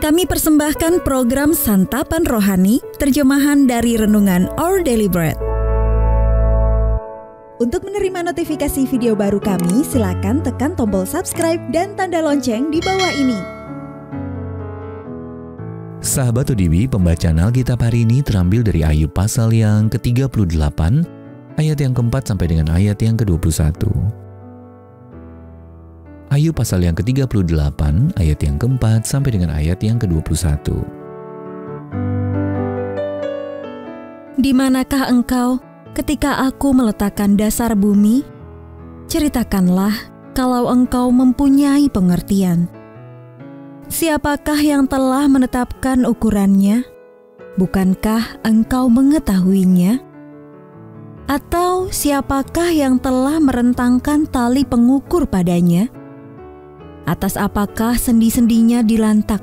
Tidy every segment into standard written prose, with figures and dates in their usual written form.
Kami persembahkan program Santapan Rohani, terjemahan dari Renungan Our Daily Bread. Untuk menerima notifikasi video baru kami, silakan tekan tombol subscribe dan tanda lonceng di bawah ini. Sahabat ODB, pembacaan Alkitab hari ini terambil dari Ayub pasal yang ke-38, ayat yang ke-4 sampai dengan ayat yang ke-21. Ayub pasal yang ke-38, ayat yang ke-4 sampai dengan ayat yang ke-21. Di manakah engkau ketika aku meletakkan dasar bumi? Ceritakanlah kalau engkau mempunyai pengertian. Siapakah yang telah menetapkan ukurannya? Bukankah engkau mengetahuinya? Atau siapakah yang telah merentangkan tali pengukur padanya? Atas apakah sendi-sendinya dilantak?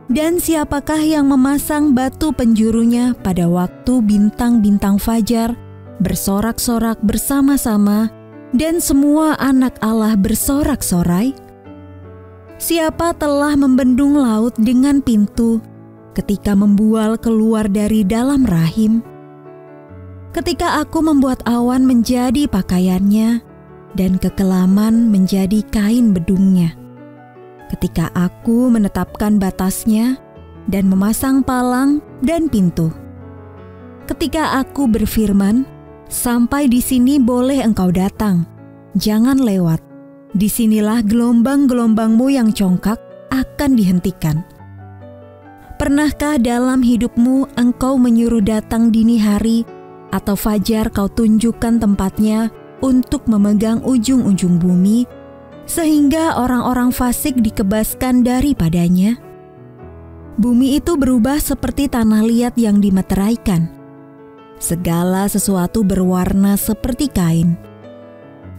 Dan siapakah yang memasang batu penjurunya pada waktu bintang-bintang fajar bersorak-sorak bersama-sama dan semua anak Allah bersorak-sorai? Siapa telah membendung laut dengan pintu ketika membual keluar dari dalam rahim? Ketika aku membuat awan menjadi pakaiannya dan kekelaman menjadi kain bedungnya. Ketika aku menetapkan batasnya dan memasang palang dan pintu. Ketika aku berfirman, sampai di sini boleh engkau datang, jangan lewat. Disinilah gelombang-gelombangmu yang congkak akan dihentikan. Pernahkah dalam hidupmu engkau menyuruh datang dini hari atau fajar kau tunjukkan tempatnya untuk memegang ujung-ujung bumi, sehingga orang-orang fasik dikebaskan daripadanya? Bumi itu berubah seperti tanah liat yang dimeteraikan. Segala sesuatu berwarna seperti kain.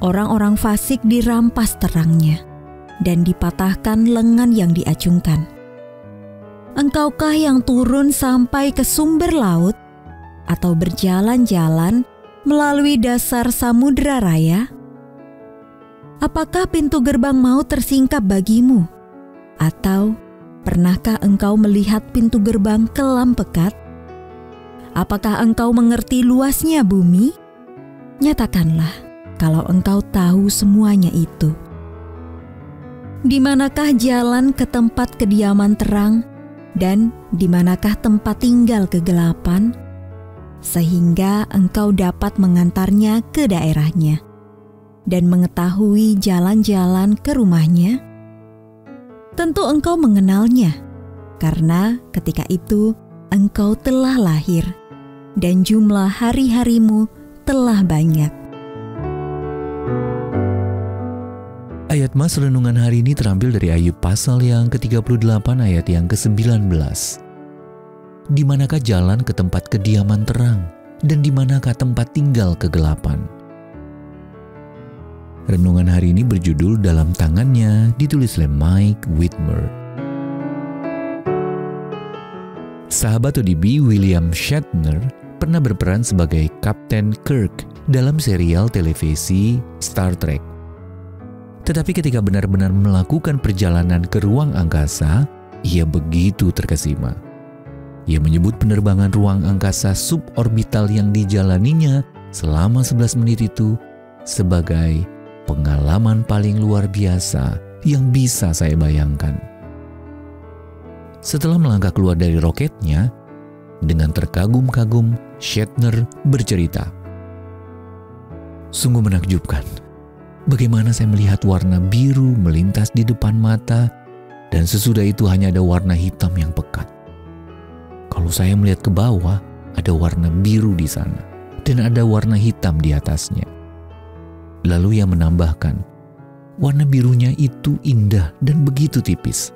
Orang-orang fasik dirampas terangnya dan dipatahkan lengan yang diacungkan. Engkaukah yang turun sampai ke sumber laut atau berjalan-jalan melalui dasar samudera raya? Apakah pintu gerbang maut tersingkap bagimu? Atau pernahkah engkau melihat pintu gerbang kelam pekat? Apakah engkau mengerti luasnya bumi? Nyatakanlah kalau engkau tahu semuanya itu. Di manakah jalan ke tempat kediaman terang dan di manakah tempat tinggal kegelapan? Sehingga engkau dapat mengantarnya ke daerahnya dan mengetahui jalan-jalan ke rumahnya? Tentu engkau mengenalnya, karena ketika itu engkau telah lahir, dan jumlah hari-harimu telah banyak. Ayat Mas Renungan hari ini terambil dari Ayub pasal yang ke-38 ayat yang ke-19. Di manakah jalan ke tempat kediaman terang, dan di manakah tempat tinggal kegelapan? Renungan hari ini berjudul Dalam Tangannya, ditulis oleh Mike Whitmer. Sahabat ODB William Shatner pernah berperan sebagai Kapten Kirk dalam serial televisi Star Trek. Tetapi ketika benar-benar melakukan perjalanan ke ruang angkasa, ia begitu terkesima. Ia menyebut penerbangan ruang angkasa suborbital yang dijalaninya selama 11 menit itu sebagai pengalaman paling luar biasa yang bisa saya bayangkan. Setelah melangkah keluar dari roketnya, dengan terkagum-kagum, Shatner bercerita, "Sungguh menakjubkan. Bagaimana saya melihat warna biru melintas di depan mata, dan sesudah itu hanya ada warna hitam yang pekat. Kalau saya melihat ke bawah, ada warna biru di sana, dan ada warna hitam di atasnya." Lalu ia menambahkan, warna birunya itu indah dan begitu tipis,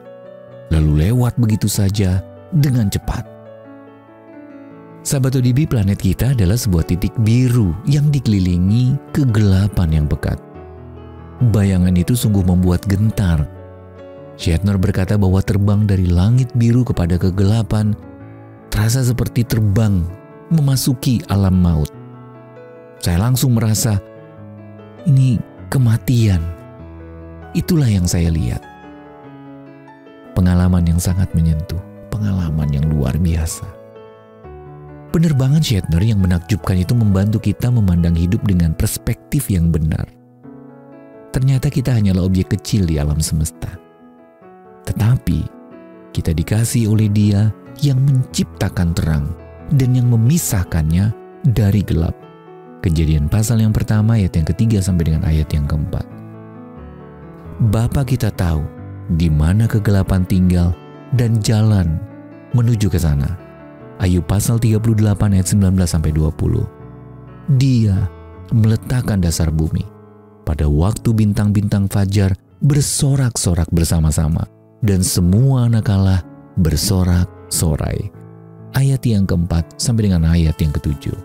lalu lewat begitu saja dengan cepat. Sahabat ODB, planet kita adalah sebuah titik biru yang dikelilingi kegelapan yang pekat. Bayangan itu sungguh membuat gentar. Shatner berkata bahwa terbang dari langit biru kepada kegelapan terasa seperti terbang memasuki alam maut. Saya langsung merasa, ini kematian. Itulah yang saya lihat. pengalaman yang sangat menyentuh, pengalaman yang luar biasa. Penerbangan Shatner yang menakjubkan itu membantu kita memandang hidup dengan perspektif yang benar. Ternyata kita hanyalah objek kecil di alam semesta. Tetapi kita dikasih oleh Dia yang menciptakan terang dan yang memisahkannya dari gelap. Kejadian pasal yang pertama ayat yang ketiga sampai dengan ayat yang keempat. Bapa kita tahu di mana kegelapan tinggal dan jalan menuju ke sana. Ayub pasal 38 ayat 19 sampai 20. Dia meletakkan dasar bumi. Pada waktu bintang-bintang fajar bersorak-sorak bersama-sama dan semua anak Allah bersorak-sorai. Ayat yang keempat sampai dengan ayat yang ketujuh.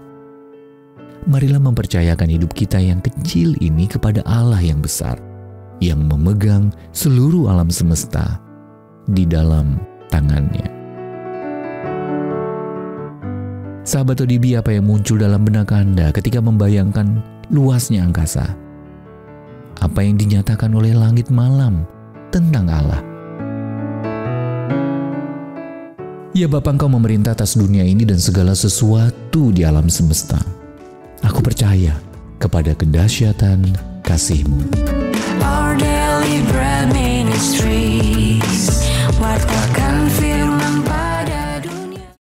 Marilah mempercayakan hidup kita yang kecil ini kepada Allah yang besar, yang memegang seluruh alam semesta di dalam tangannya. Sahabat ODB, apa yang muncul dalam benak Anda ketika membayangkan luasnya angkasa? Apa yang dinyatakan oleh langit malam tentang Allah? Ya Bapa, Engkau memerintah atas dunia ini dan segala sesuatu di alam semesta. Aku percaya kepada kedahsyatan kasih-Mu. Our Daily Bread Ministries, wartakan